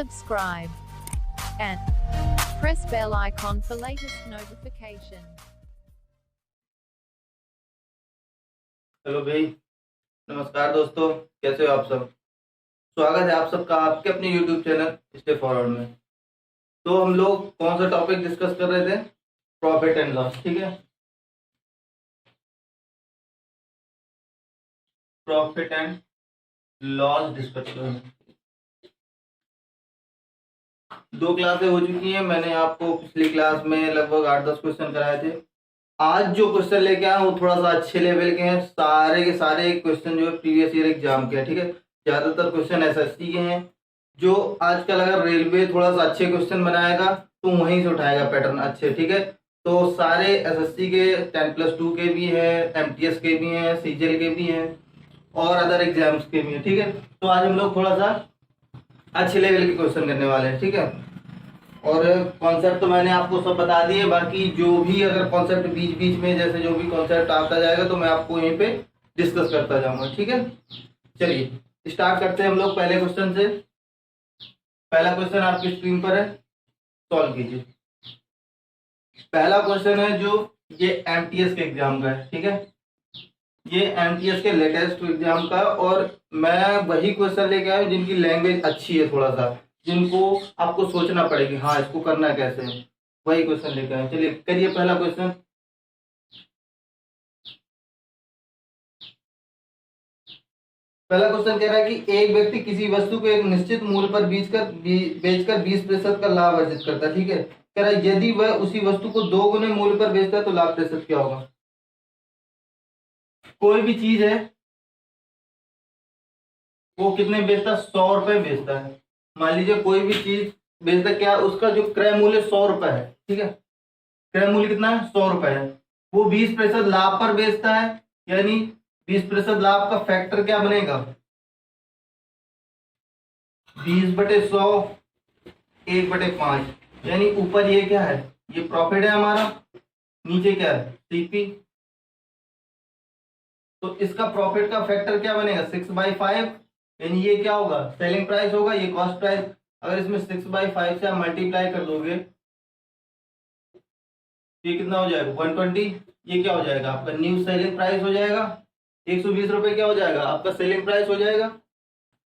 subscribe and press bell icon for latest notification. Hello भाई, नमस्कार दोस्तों, कैसे हो आप सब। स्वागत है आप सबका आपके अपने YouTube चैनल स्टे फॉरवर्ड में। तो हम लोग कौन सा टॉपिक डिस्कस कर रहे थे? Profit and loss. ठीक है, प्रॉफिट एंड लॉस डिस्कस कर रहे हैं। 2 क्लासें हो चुकी हैं। मैंने आपको पिछली क्लास में लगभग 8-10 क्वेश्चन कराए थे। आज जो क्वेश्चन लेके आए वो थोड़ा सा अच्छे लेवल के हैं। सारे के सारे क्वेश्चन जो है प्रीवियस ईयर एग्जाम के हैं। ठीक है, ज्यादातर क्वेश्चन एसएससी के हैं। जो आजकल अगर रेलवे थोड़ा सा अच्छे क्वेश्चन बनाएगा तो वहीं से उठाएगा पैटर्न अच्छे। ठीक है, तो सारे एसएससी के 10+2 के भी हैं, एमटीएस के भी हैं, सीजीएल के भी हैं और अदर एग्जाम्स के भी हैं। ठीक है, तो आज हम लोग थोड़ा सा अच्छे लेवल के क्वेश्चन करने वाले हैं। ठीक है, और कॉन्सेप्ट तो मैंने आपको सब बता दिए। बाकी जो भी अगर कॉन्सेप्ट बीच बीच में जैसे जो भी कॉन्सेप्ट आता जाएगा तो मैं आपको यहीं पे डिस्कस करता जाऊंगा। ठीक है, चलिए स्टार्ट करते हैं हम लोग पहले क्वेश्चन से। पहला क्वेश्चन आपकी स्क्रीन पर है, सॉल्व कीजिए। पहला क्वेश्चन है जो ये एमटीएस के एग्जाम का है। ठीक है, ये एमटीएस के लेटेस्ट एग्जाम का, और मैं वही क्वेश्चन लेके आया हूं जिनकी लैंग्वेज अच्छी है, थोड़ा सा जिनको आपको सोचना पड़ेगी हाँ इसको करना कैसे है, वही क्वेश्चन लेके आए। चलिए करिए पहला क्वेश्चन। पहला क्वेश्चन कह रहा है कि एक व्यक्ति किसी वस्तु को एक निश्चित मूल्य पर बेचकर 20% का लाभ अर्जित करता है। ठीक है, कह रहा है यदि वह उसी वस्तु को 2 गुने मूल्य पर बेचता है तो लाभ प्रतिशत क्या होगा। कोई भी चीज है वो कितने बेचता है? 100 रुपए बेचता है। मान लीजिए कोई भी चीज बेचता, क्या उसका जो क्रय मूल्य 100 रुपए है। ठीक है, क्रय मूल्य कितना है? 100 रुपए है। वो 20% लाभ पर बेचता है, यानी 20% लाभ का फैक्टर क्या बनेगा? 20/100 1/5, यानी ऊपर ये क्या है? ये प्रॉफिट है हमारा, नीचे क्या है? सीपी। तो इसका प्रॉफिट का फैक्टर क्या बनेगा? 6/5, यानी ये क्या होगा? सेलिंग प्राइस होगा, ये कॉस्ट प्राइस। अगर इसमें 6/5 से आप मल्टीप्लाई कर दोगे ये कितना हो जाएगा? 120। ये क्या हो जाएगा? आपका न्यू सेलिंग प्राइस हो जाएगा। 120 रुपए क्या हो जाएगा? आपका सेलिंग प्राइस हो जाएगा।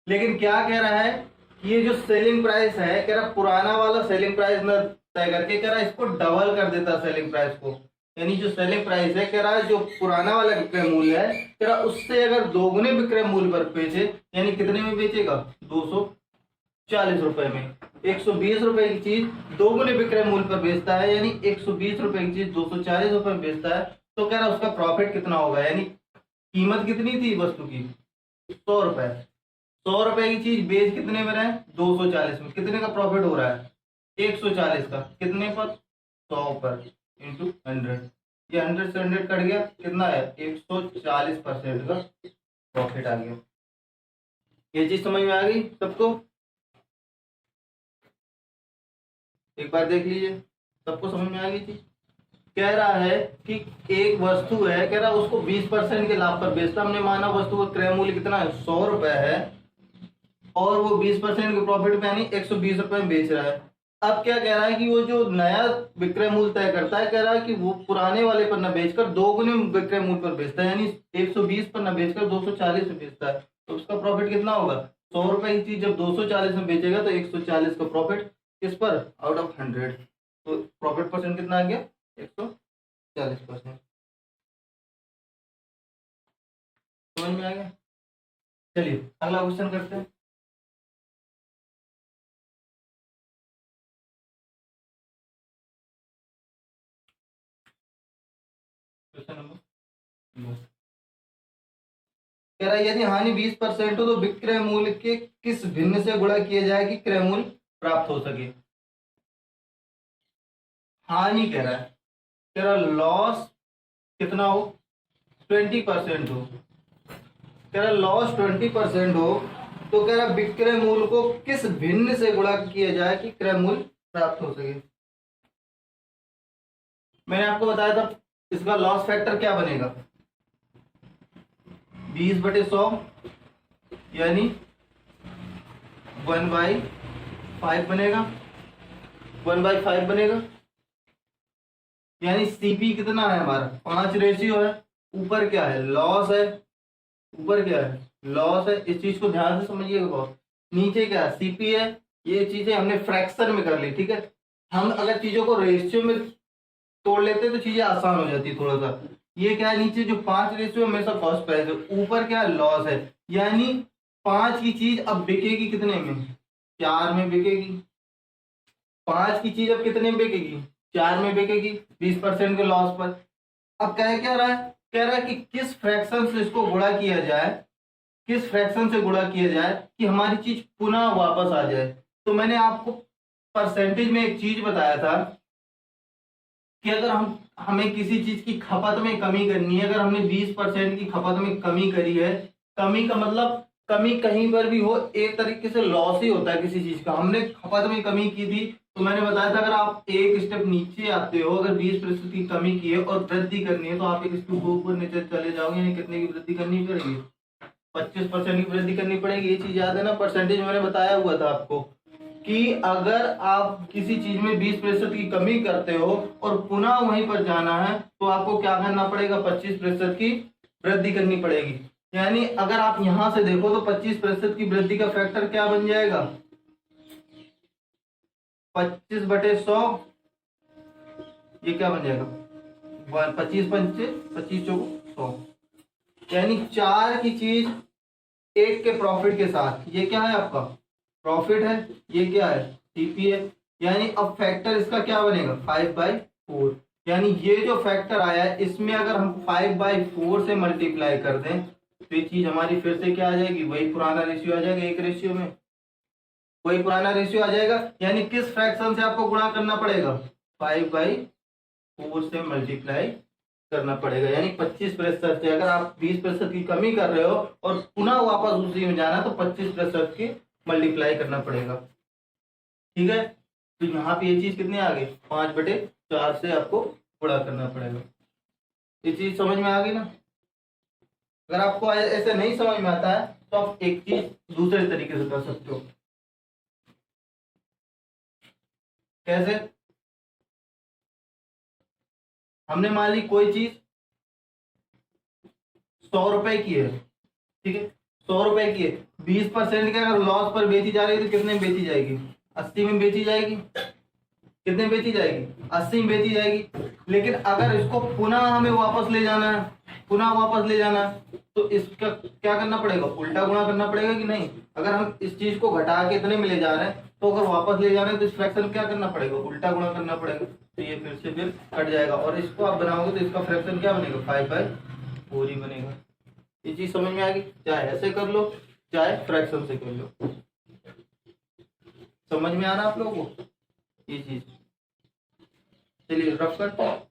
लेकिन क्या कह रहा है, ये जो सेलिंग प्राइस है, कह रहा पुराना वाला सेलिंग प्राइस न तय करके, कह रहा इसको डबल कर देता सेलिंग प्राइस को। यानी जो सेलिंग प्राइस है, कह रहा है जो पुराना वाला विक्रय मूल्य है, कह रहा उससे अगर 2 गुने विक्रय मूल्य पर बेचे, यानी कितने में बेचेगा? 240 रुपए में। 120 रुपए की चीज 2 गुने विक्रय मूल्य पर बेचता है, यानी 120 रुपए की चीज 240 रुपए में बेचता है, तो कह रहा उसका प्रॉफिट कितना होगा। यानी कीमत कितनी थी वस्तु की? 100 रुपए। 100 रुपए की चीज बेच कितने में रहे? 240 में। कितने का प्रॉफिट हो रहा है? 140 का। कितने पर? 100 पर इंटू 100। ये 100 से 100 कट गया, कितना है? 140% का प्रॉफिट आ गया। ये चीज समझ में आ गई सबको? एक बार देख लीजिए, सबको समझ में आ गई थी। कह रहा है कि एक वस्तु है, कह रहा उसको 20% के लाभ पर बेचता। हमने माना वस्तु का क्रय मूल्य कितना है? 100 रुपए है, और वो 20% के प्रॉफिट में यानी 120 रुपए में बेच रहा है। अब क्या कह रहा है कि वो जो नया विक्रय मूल्य तय करता है, कह रहा है कि वो पुराने वाले पर न बेचकर 2 गुने विक्रय मूल्य पर बेचता है, यानी 120 पर न बेचकर 240 में बेचता है। तो उसका प्रॉफिट कितना होगा? 100 रुपए की चीज जब 240 में बेचेगा तो 140 का प्रॉफिट किस पर? Out of 100। तो प्रॉफिट परसेंट कितना आ गया? 140%। समझ में आ गया? चलिए अगला क्वेश्चन करते हैं। कह रहा है यदि हानि 20% हो तो विक्रय मूल्य के किस भिन्न से गुणा किया जाए कि क्रय मूल्य प्राप्त हो सके। हानि कह रहा है, कह रहा लॉस कितना हो? 20% हो। कह रहा लॉस 20% हो, तो कह रहा विक्रय मूल्य को किस भिन्न से गुणा किया जाए कि क्रय मूल्य प्राप्त हो सके। मैंने आपको बताया था इसका लॉस फैक्टर क्या बनेगा? 20/100, यानी 1/5। 5 बनेगा, 1/5 बनेगा। यानी सीपी कितना है हमारा, 5 रेशियो है। ऊपर क्या है, लॉस है, ऊपर क्या है, लॉस है। इस चीज को ध्यान से समझिएगा बहुत। नीचे क्या है, सीपी है। ये चीजें हमने फ्रैक्शन में कर ली, ठीक है। हम अगर चीजों को रेशियो में तोड़ लेते तो चीजें आसान हो जाती थोड़ा सा। ये क्या है, नीचे जो 5 रेशियो हमेशा कॉस्ट प्राइस है, ऊपर क्या है, लॉस है। यानी 5 की चीज अब बिकेगी कितने में, 4 में बिकेगी। 5 की चीज अब कितने में बिकेगी, 4 में बिकेगी, 20% के लॉस पर। अब क्या रहा है, कह रहा है कि किस फ्रैक्शन से इसको गुणा किया जाए, किस फ्रैक्शन से गुणा किया जाए कि हमारी चीज पुनः वापस आ जाए। तो मैंने आपको परसेंटेज में एक चीज बताया था कि अगर हमें किसी चीज की खपत में कमी करनी है, अगर हमने 20% की खपत में कमी करी है, कमी का मतलब कमी कहीं पर भी हो, एक तरीके से लॉस ही होता है किसी चीज का। हमने खपत में कमी की थी, तो मैंने बताया था अगर आप एक स्टेप नीचे आते हो, अगर 20% की कमी की है और वृद्धि करनी है, तो आप एक स्टेप ऊपर नीचे चले जाओगे। यानी कितने की वृद्धि करनी पड़ेगी, 25% की वृद्धि करनी पड़ेगी। ये चीज याद है ना, परसेंटेज मैंने बताया हुआ था आपको कि अगर आप किसी चीज में 20% की कमी करते हो और पुनः वहीं पर जाना है, तो आपको क्या करना पड़ेगा, 25% की वृद्धि करनी पड़ेगी। यानी अगर आप यहां से देखो तो 25% की वृद्धि का फैक्टर क्या बन जाएगा, 25/100। ये क्या बन जाएगा, 25 25 चौको 100। यानी 4 की चीज 1 के प्रॉफिट के साथ, ये क्या है आपका प्रॉफिट है, ये क्या है सीपी है। यानी अब फैक्टर इसका क्या बनेगा, 5/4। यानी ये जो फैक्टर आया है, इसमें अगर हम 5/4 से मल्टीप्लाई कर दें तो ये चीज हमारी फिर से क्या आ जाएगी, वही पुराना रेशियो आ जाएगा, एक रेशियो में वही पुराना रेशियो आ जाएगा। यानी किस फ्रैक्शन से आपको गुणा करना पड़ेगा, 5/4 से मल्टीप्लाई करना पड़ेगा। यानी 25% से अगर आप 20% की कमी कर रहे हो और पुनः वापस उसी में जाना, तो 25% की मल्टीप्लाई करना पड़ेगा, ठीक है। तो यहाँ पे ये चीज कितने आ गई, 5/4 से आपको गुणा करना पड़ेगा। ये चीज समझ में आ गई ना। अगर आपको ऐसे नहीं समझ में आता है तो आप एक चीज दूसरे तरीके से कर सकते हो। कैसे, हमने मान ली कोई चीज 100 रुपए की है, ठीक है, 100 रुपए की है। 20% के अगर लॉस पर बेची जा रही है तो कितने में बेची जाएगी, 80 में बेची जाएगी। कितने में बेची जाएगी, 80 में बेची जाएगी। लेकिन अगर इसको पुनः हमें वापस ले जाना है, पुनः वापस ले जाना है, तो इसका क्या करना पड़ेगा, उल्टा गुणा करना पड़ेगा कि नहीं। अगर हम इस चीज को घटा के इतने में ले जा रहे हैं, तो अगर वापस ले जा रहे हैं तो इस फ्रैक्शन क्या करना पड़ेगा, उल्टा गुणा करना पड़ेगा। तो ये फिर से फिर कट जाएगा और इसको आप बनाओगे तो इसका फ्रैक्शन क्या बनेगा, 5/4 ही बनेगा। ये चीज समझ में आ गई, चाहे ऐसे कर लो चाहे फ्रैक्शन से कर लो। समझ में आ रहा आप लोगों को ये चीज। चलिए रफ करते हैं।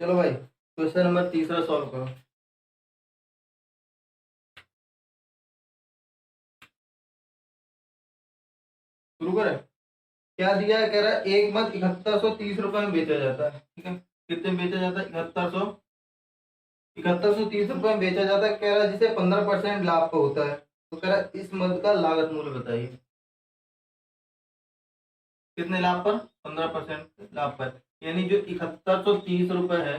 चलो भाई, क्वेश्चन नंबर तीसरा सॉल्व करो। शुरू करें। क्या दिया है, कह रहा है एक मत 7130 रुपए में बेचा जाता है, ठीक है। कितने में बेचा जाता है, 7130 रुपए में बेचा जाता है। कह रहा है जिसे 15% लाभ का होता है। तो कह रहा है इस मद का लागत मूल्य बताइए। कितने लाभ पर, 15% लाभ पर। यानी जो 7130 रुपए है,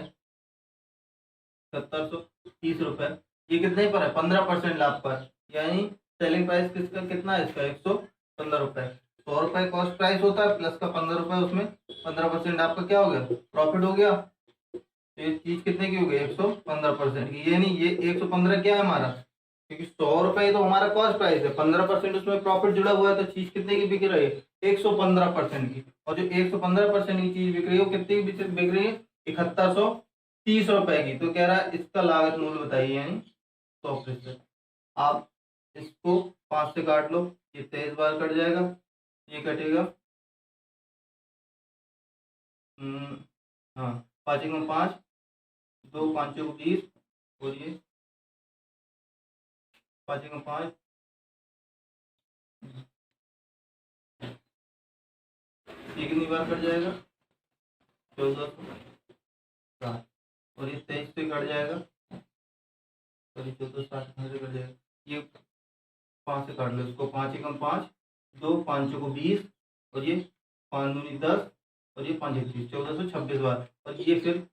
7130 रुपए, ये कितने पर है, 15% लाभ पर। यानी सेलिंग प्राइस किसका कितना है, इसका 115 रुपए। 100 रुपए कॉस्ट प्राइस होता है, प्लस का 15 रुपए, उसमें 15% आपका क्या हो गया, प्रॉफिट हो गया। तो ये चीज कितने की हो गई, 115% की। यानी ये 115 क्या है हमारा, क्योंकि 100 रुपए तो हमारा कॉस्ट प्राइस है, 15% उसमें प्रॉफिट जुड़ा हुआ है, तो चीज कितने की बिक रही है, 115% की। और जो 115% की चीज बिक रही है वो कितने की बिक रही है, 7130 रुपए की। तो कह रहा है इसका लागत मूल्य बताइए, यानी 100%। आप इसको 5 से काट लो, ये 23 बार कट जाएगा, ये कटेगा। हाँ, 5 × 5, 2 5 × 20, और ये 5 × 5, ये कितनी बार कट जाएगा, 1400, और ये 23 से कट जाएगा, और ये 14 60 कहाँ से कट जाएगा, ये 5 से काट लो इसको, 5 एकम 5, 2 5 को 20, और ये 5 दूनी 10, और ये 5 एक 30, 1426 बार, और ये फिर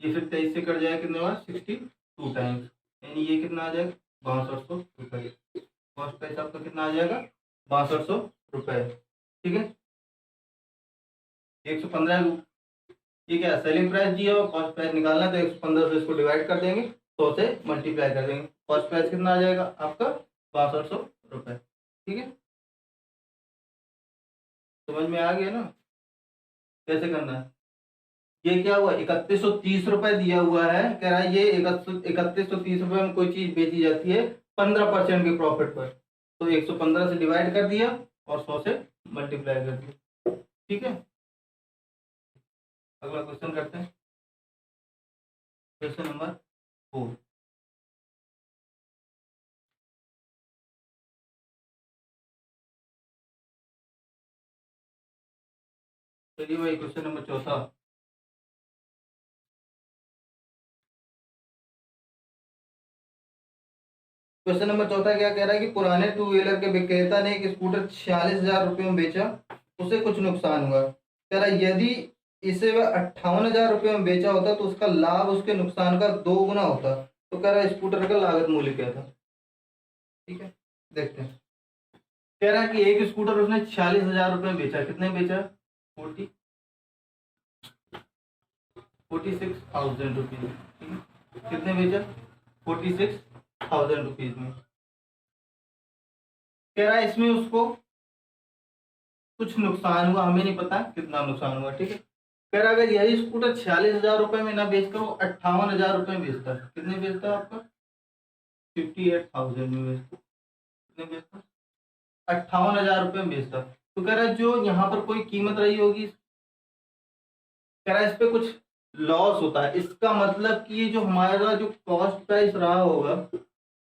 23 से कट जाएगा कितने बार, 62 टाइम्स, यानी ये कितना आ जाएगा 6200 रुपये। कॉस्ट प्राइस आपका कितना आ जाएगा 6200 रुपये। ठीक है, 115, ये क्या सेलिंग प्राइस दिया और कॉस्ट प्राइस निकालना है, तो 115 से इसको डिवाइड कर देंगे, 100 से मल्टीप्लाई कर देंगे, कॉस्ट प्राइस कितना आ जाएगा आपका 6200 रुपये। ठीक है, समझ में आ गया ना कैसे करना है। ये क्या हुआ 3130 रुपये दिया हुआ है, कह रहा है ये 3130 रुपये में कोई चीज बेची जाती है 15% के प्रॉफिट पर, तो 115 से डिवाइड कर दिया और 100 से मल्टीप्लाई कर दिया। ठीक है, अगला क्वेश्चन करते हैं, क्वेश्चन नंबर 4। चलिए भाई क्वेश्चन नंबर 4। क्वेश्चन नंबर 4 क्या कह रहा है कि पुराने 2 व्हीलर के विक्रेता ने एक स्कूटर 46,000 रुपये में बेचा, उसे कुछ नुकसान हुआ। कह रहा है यदि इसे वह 58,000 रुपये में बेचा होता तो उसका लाभ उसके नुकसान का 2 गुना होता। तो कह रहा है स्कूटर का लागत मूल्य क्या था। ठीक है, देखते हैं। कह रहा है कि एक स्कूटर उसने 46,000 रुपये में बेचा, कितने में बेचा 46,000 रुपीज। कितने बेचा 46,000 रुपीज में। कह रहा है इसमें उसको कुछ नुकसान हुआ, हमें नहीं पता कितना नुकसान हुआ। ठीक है, कह रहा अगर यही स्कूटर 46,000 रुपये में ना बेचकर वो 58,000 रुपये में बेचता, कितने बेचता आपका 58,000 में बेचता, कितने बेचता 58,000 रुपये में बेचता। तो कह रहा है जो यहाँ पर कोई कीमत रही होगी, कह रहा है इस पे कुछ लॉस होता है। इसका मतलब कि ये जो हमारा जो कॉस्ट प्राइस रहा होगा,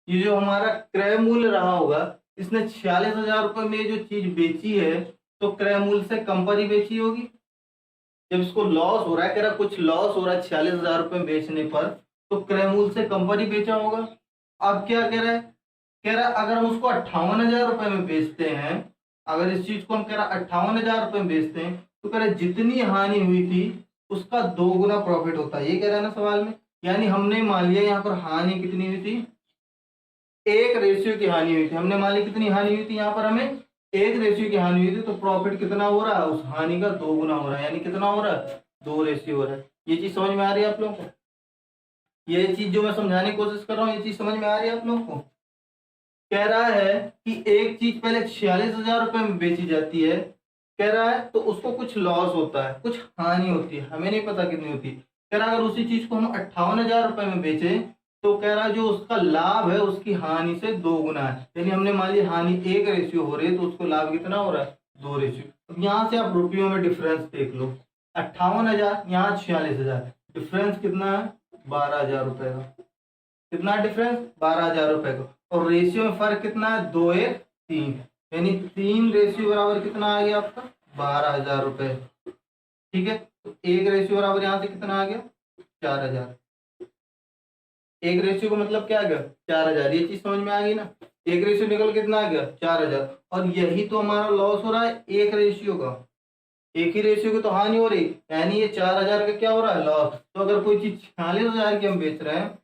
ये जो हमारा क्रय मूल्य रहा होगा, इसने 46,000 रुपये में जो चीज बेची है तो क्रय मूल्य से कम पर ही बेची होगी। जब इसको लॉस हो रहा है, कह रहा कुछ लॉस हो रहा है 46,000 रुपये में बेचने पर, तो क्रय मूल्य से कम पर ही बेचा होगा। अब क्या कह रहा है, कह रहा अगर हम उसको 58,000 रुपये में बेचते हैं, अगर इस चीज को हम कह रहा 58,000 रुपये में बेचते हैं, तो कह रहा जितनी हानि हुई थी उसका 2 गुना प्रॉफिट होता है। ये कह रहा है ना सवाल में, यानी हमने मान लिया यहाँ पर हानि कितनी हुई थी, 1 रेशियो की हानि हुई थी। हमने मान ली कितनी हानि हुई थी, यहाँ पर हमें 1 रेशियो की हानि हुई थी, तो प्रॉफिट कितना हो रहा है उस हानि का 2 गुना हो रहा है, यानी कितना हो रहा है 2 रेशियो हो रहा है। ये चीज समझ में आ रही है आप लोगों को, ये चीज जो मैं समझाने की कोशिश कर रहा हूँ, ये चीज समझ में आ रही है आप लोगों को। कह रहा है कि एक चीज पहले 46,000 रुपये में बेची जाती है, कह रहा है तो उसको कुछ लॉस होता है, कुछ हानि होती है, हमें नहीं पता कितनी होती। कह रहा है अगर उसी चीज को हम 58,000 रुपये में बेचे, तो कह रहा है जो उसका लाभ है उसकी हानि से 2 गुना है। यानी हमने मान लिया हानि 1 रेशियो हो रही है, तो उसको लाभ कितना हो रहा है 2 रेशियो। अब यहाँ से आप रुपयों में डिफरेंस देख लो, 58,000 यहाँ 46,000, डिफरेंस कितना है 12,000 रुपए का। कितना डिफरेंस 12,000 रुपए का, और रेशियो में फर्क कितना है 2 1 3, यानी 3 रेशियो बराबर कितना आ गया आपका 12,000 रुपए। ठीक है, तो 1 रेशियो बराबर यहाँ से कितना आ गया 4,000। 1 रेशियो का मतलब क्या आ गया 4,000। ये चीज समझ में आ गई ना, 1 रेशियो निकल कितना आ गया 4,000, और यही तो हमारा लॉस हो रहा है 1 रेशियो का। एक ही रेशियो की तो हानि हो रही, यानी ये 4,000 का क्या हो रहा है लॉस। तो अगर कोई चीज 46,000 की हम बेच रहे हैं,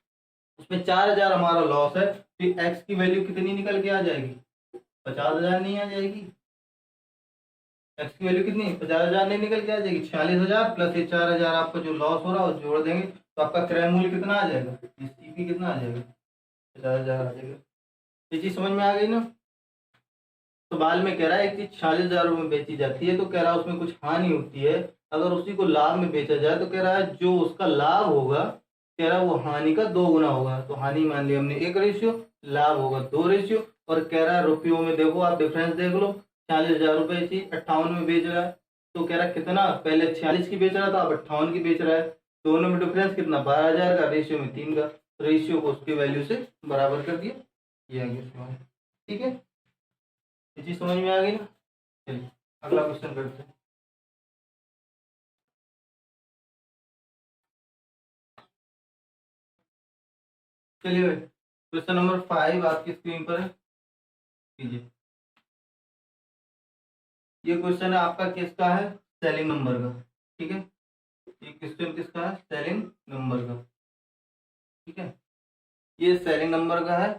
उसमें 4,000 हमारा लॉस है, तो एक्स की वैल्यू कितनी निकल के आ जाएगी 50,000 नहीं आ जाएगी। एक्स की वैल्यू कितनी 50,000 नहीं निकल के आ जाएगी, 46,000 प्लस ये 4,000 आपका जो लॉस हो रहा है वो जोड़ देंगे, तो आपका क्रय मूल्य कितना आ जाएगा, सीपी कितना आ जाएगा 50,000 आ जाएगा। ये चीज समझ में आ गई ना। सवाल में कह रहा है एक चीज 46,000 में बेची जाती है, तो कह रहा है उसमें कुछ हानि होती है, अगर उसी को लाभ में बेचा जाए तो कह रहा है जो उसका लाभ होगा, कह रहा है वो हानि का 2 गुना होगा। तो हानि मान लिया हमने 1 रेशियो, लाभ होगा 2 रेशियो, और कह रहा है रुपयों में देखो आप डिफरेंस देख लो, 40,000 रुपए चीज 58 में बेच रहा है, तो कह रहा है कितना पहले 46 की बेच रहा था, अब 58 की बेच रहा है, दोनों में डिफरेंस कितना 12,000 का, रेशियो में 3 का, रेशियो को उसकी वैल्यू से बराबर कर दिया। ये आ गया सवाल। ठीक है, ये चीज समझ में आ गई ना। चलिए अगला क्वेश्चन करते हैं। चलिए क्वेश्चन नंबर 5 आपकी स्क्रीन पर है, कीजिए। ये क्वेश्चन है आपका किसका है, सेलिंग नंबर का, ठीक है। ये क्वेश्चन किसका है, सेलिंग नंबर का, ठीक है। ये सेलिंग नंबर का है,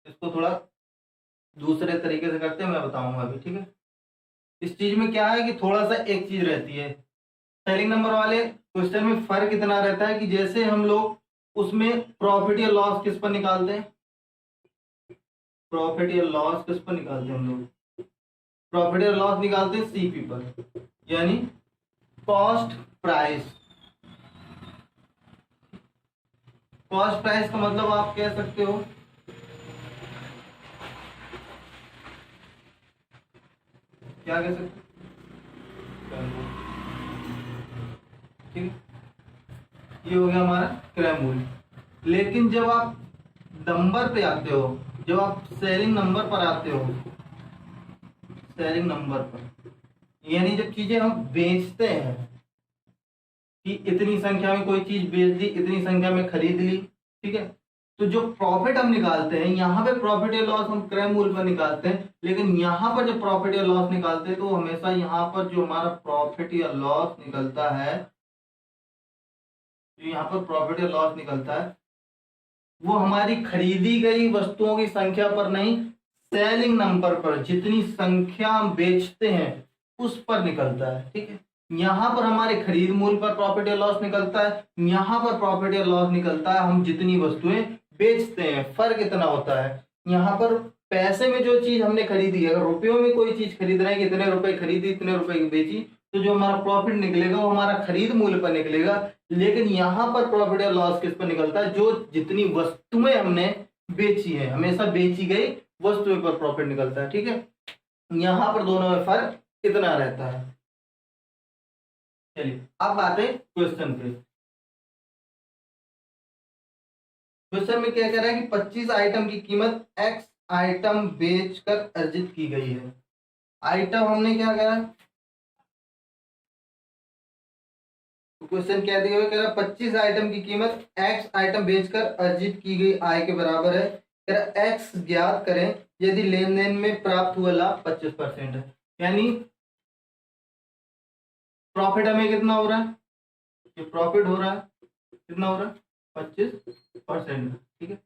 इसको थोड़ा दूसरे तरीके से करते हैं, मैं बताऊंगा अभी, ठीक है। इस चीज में क्या है कि थोड़ा सा एक चीज रहती है सेलिंग नंबर वाले क्वेश्चन में, फर्क इतना रहता है कि जैसे हम लोग उसमें प्रॉफिट या लॉस किस पर निकालते हैं, प्रॉफिट या लॉस किस पर निकालते हैं हम लोग, प्रॉफिट या लॉस निकालते हैं सीपी पर, यानी कॉस्ट प्राइस। कॉस्ट प्राइस का मतलब आप कह सकते हो क्या कह सकते हो, ठीक है। ये हो गया हमारा क्रय मूल्य। लेकिन जब आप नंबर पे आते हो, जब आप सेलिंग नंबर पर आते हो, सेलिंग नंबर पर यानी जब चीजें हम बेचते हैं कि इतनी संख्या में कोई चीज बेच दी, इतनी संख्या में खरीद ली, ठीक है। तो जो प्रॉफिट हम निकालते हैं, यहाँ पे प्रॉफिट या लॉस हम क्रय मूल्य पर निकालते हैं, लेकिन यहाँ पर जब प्रॉफिट या लॉस निकालते हैं तो हमेशा यहाँ पर जो हमारा प्रॉफिट या लॉस निकलता है, जो यहाँ पर प्रॉफिट या लॉस निकलता है, वो हमारी खरीदी गई वस्तुओं की संख्या पर नहीं, सेलिंग नंबर पर, जितनी संख्या हम बेचते हैं उस पर निकलता है, ठीक है। यहाँ पर हमारे खरीद मूल्य पर प्रॉफिट या लॉस निकलता है, यहाँ पर प्रॉफिट या लॉस निकलता है हम जितनी वस्तुएं बेचते हैं। फर्क इतना होता है, यहाँ पर पैसे में जो चीज हमने खरीदी है, अगर रुपयों में कोई चीज खरीद रहे हैं कि इतने रुपए खरीदी, इतने रुपए की बेची, तो जो हमारा प्रॉफिट निकलेगा वो हमारा खरीद मूल्य पर निकलेगा। लेकिन यहाँ पर प्रॉफिट या लॉस किस पर निकलता है, जो जितनी वस्तुएं हमने बेची है, हमेशा बेची गई वस्तुएं पर प्रॉफिट निकलता है, ठीक है। यहाँ पर दोनों में फर्क इतना रहता है। चलिए अब आते हैं क्वेश्चन पे। क्वेश्चन में क्या कह रहा है कि 25 आइटम की कीमत x आइटम बेचकर अर्जित की गई है। आइटम हमने क्या करा, तो क्वेश्चन क्या दिया हुआ, कह रहा 25 आइटम की कीमत x आइटम बेचकर अर्जित की गई आय के बराबर है। कह रहा x ज्ञात करें यदि लेन देन में प्राप्त हुआ लाभ 25% है। यानी प्रॉफिट हमें कितना हो रहा है, ये प्रॉफिट हो रहा है कितना हो रहा है 25%, ठीक है।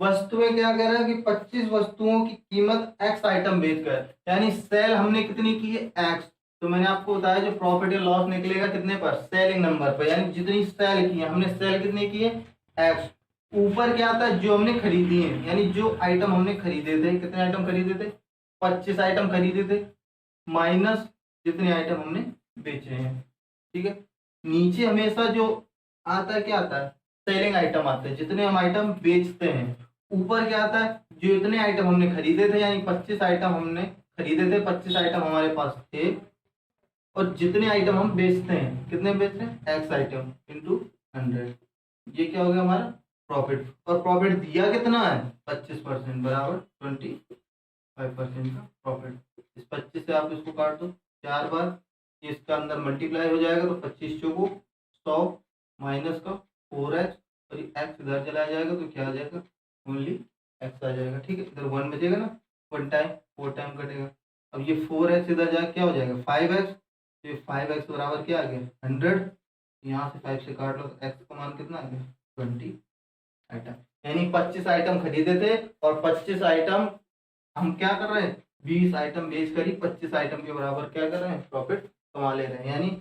वस्तुएं क्या कह रहा है कि 25 वस्तुओं की कीमत x आइटम बेचकर, यानी सेल हमने कितनी की है x, तो मैंने आपको बताया जो प्रॉफिट या लॉस निकलेगा कितने पर, सेलिंग नंबर पर, यानी जितनी सेल की है हमने, सेल कितनी की है x। ऊपर क्या आता है, जो हमने खरीदी है, यानी जो आइटम हमने खरीदे थे, कितने आइटम खरीदे थे 25 आइटम खरीदे थे, माइनस जितने आइटम हमने बेचे हैं, ठीक है। नीचे हमेशा जो आता है क्या आता है, सेलिंग आइटम आते हैं, जितने हम आइटम बेचते हैं। ऊपर क्या आता है, जो इतने आइटम हमने खरीदे थे, यानी 25 आइटम हमने खरीदे थे, 25 आइटम हमारे पास थे, और जितने आइटम हम बेचते हैं, कितने बेचते हैं x आइटम इंटू 100, ये क्या हो गया हमारा प्रॉफिट। और प्रॉफिट दिया कितना है 25% बराबर 25% का प्रॉफिट। इस 25 से आप इसको काट दो 4 बार, इसका अंदर मल्टीप्लाई हो जाएगा, तो 25 चौको 100 माइनस का 4x, और ये x इधर चला जाएगा तो क्या आ जाएगा ओनली x आ जाएगा, ठीक है। इधर 1 बचेगा ना, 1 टाइम 4 टाइम कटेगा। अब ये 4x इधर जाके क्या हो जाएगा 5x, तो ये 5x बराबर क्या आ गया 100, यहाँ से 5 से काट लो तो x का मान कितना आ गया 20 आइटम। यानी 25 आइटम खरीदे थे और 25 आइटम हम क्या कर रहे हैं, 20 आइटम बेच कर ही 25 आइटम के बराबर क्या कर रहे हैं प्रॉफिट कमा ले रहे हैं। यानी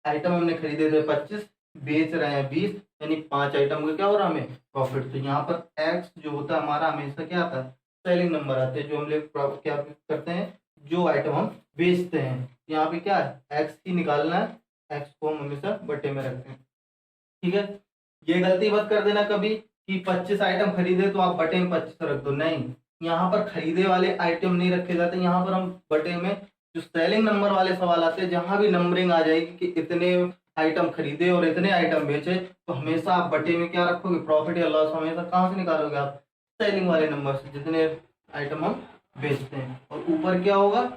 आइटम हमने खरीदे थे 25, बेच रहे हैं 20, यानी 5 आइटम का क्या हो रहा है हमें प्रॉफिट। तो यहाँ पर x जो होता है हमारा हमेशा क्या आता है सेलिंग नंबर आते हैं, जो हम लोग क्या करते हैं जो आइटम हम बेचते हैं। यहाँ पे क्या है x ही निकालना है, x को हम हमेशा बटे में रखते हैं, ठीक है। ये गलती मत कर देना कभी कि 25 आइटम खरीदे तो आप बटे में 25 रख दो, नहीं, यहाँ पर खरीदे वाले आइटम नहीं रखे जाते, यहाँ पर हम बटे में जो सेलिंग नंबर वाले सवाल आते हैं, जहां भी नंबरिंग आ जाएगी कि इतने आइटम खरीदे और इतने आइटम बेचे, तो हमेशा आप बटे में क्या रखोगे प्रॉफिट या लॉस हमेशा कहाँ से निकालोगे आप सेलिंग वाले नंबर से, जितने आइटम हम बेचते हैं। और ऊपर क्या होगा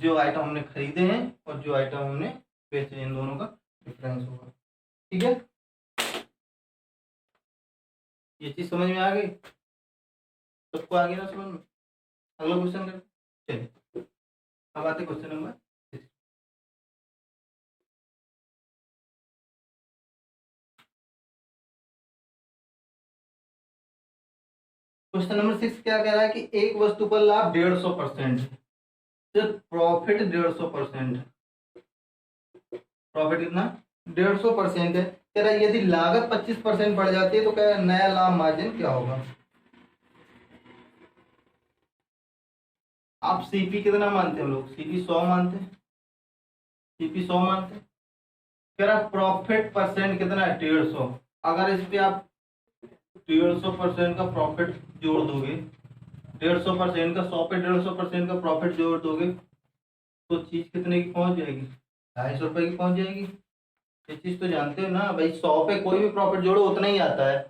जो आइटम हमने खरीदे हैं और जो आइटम हमने बेचे हैं, इन दोनों का डिफरेंस होगा, ठीक है। ये चीज समझ में आ गई? सबको आ गया ना समझ में? अगला क्वेश्चन करते चलिए। अब आते क्वेश्चन नंबर 6। क्वेश्चन नंबर 6 क्या कह रहा है कि एक वस्तु पर लाभ 150%, सिर्फ प्रॉफिट 150%। प्रॉफिट कितना? 150% है। कह रहा है यदि लागत 25% बढ़ जाती है तो कह रहा है नया लाभ मार्जिन क्या होगा? आप सीपी कितना मानते हैं? हम लोग सीपी 100 मानते हैं, सीपी 100 मानते हैं। कह रहा प्रॉफिट परसेंट कितना है? 150। अगर इस पे आप 150% का प्रॉफिट जोड़ दोगे, 150% का 100 पे 150% का प्रॉफिट जोड़ दोगे तो चीज कितने की पहुंच जाएगी? 250 रुपए की पहुंच जाएगी। ये चीज तो जानते हो ना भाई, 100 पे कोई भी प्रॉफिट जोड़ो उतना ही आता है।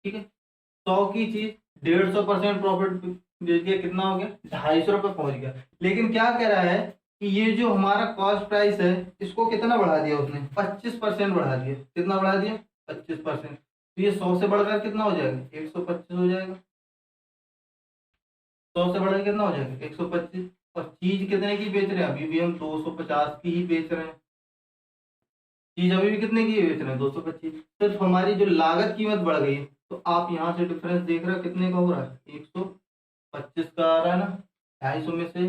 ठीक है, 100 की चीज 150% प्रॉफिट बेच दिया, कितना हो गया? 250 रुपये पहुंच गया। लेकिन क्या कह रहा है कि ये जो हमारा कॉस्ट प्राइस है इसको कितना बढ़ा दिया उसने? 25% बढ़ा दिया। कितना बढ़ा दिया? 25%। तो ये 100 से बढ़कर कितना हो जाएगा? 125 हो जाएगा। 100 से बढ़कर कितना हो जाएगा? 125। और चीज कितने की बेच रहे हैं? अभी भी हम 250 की ही बेच रहे हैं। चीज अभी भी कितने की बेच रहे हैं? 225। सिर्फ हमारी जो लागत कीमत बढ़ गई है, तो आप यहाँ से डिफरेंस देख रहे हो कितने का हो रहा है? 125 का आ रहा है ना। 250 में से